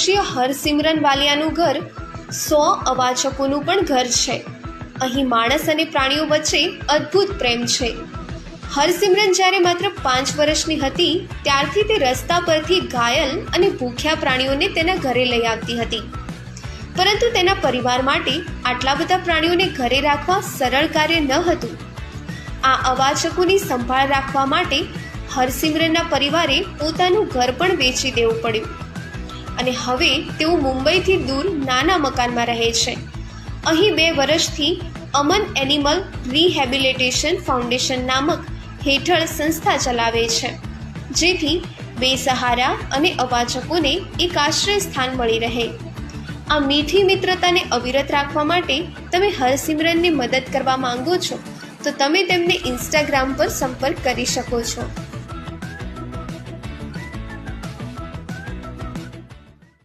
વર્ષીય હરસિમરન વાલિયાનું ઘર 100 અવાચકોનું પણ ઘર છે. અહીં માણસ અને પ્રાણીઓ વચ્ચે અદ્ભુત પ્રેમ છે. હરસિમરન જ્યારે માત્ર 5 વર્ષની હતી ત્યારથી તે રસ્તા પરથી ઘાયલ અને ભૂખ્યા પ્રાણીઓને તેના ઘરે લઈ આવતી હતી. પરંતુ તેના પરિવાર માટે આટલા બધા પ્રાણીઓને ઘરે રાખવા સરળ કાર્ય ન હતું. આ અવાચકોની સંભાળ રાખવા માટે હરસિમરનના પરિવારે પોતાનું ઘર પણ વેચી દેવું પડ્યું અને હવે તેઓ મુંબઈથી દૂર નાના મકાનમાં રહે છે. અહીં 2 વર્ષથી અમન એનિમલ રિહેબિલિટેશન ફાઉન્ડેશન નામક હેઠળ સંસ્થા ચલાવે છે, જેથી બેસહારા અને અવાચકોને એક આશ્રય સ્થાન મળી રહે. આ મીઠી મિત્રતાને અવિરત રાખવા માટે તમે હરસિમરનને મદદ કરવા માંગો છો તો તમે તેમને ઇન્સ્ટાગ્રામ પર સંપર્ક કરી શકો છો.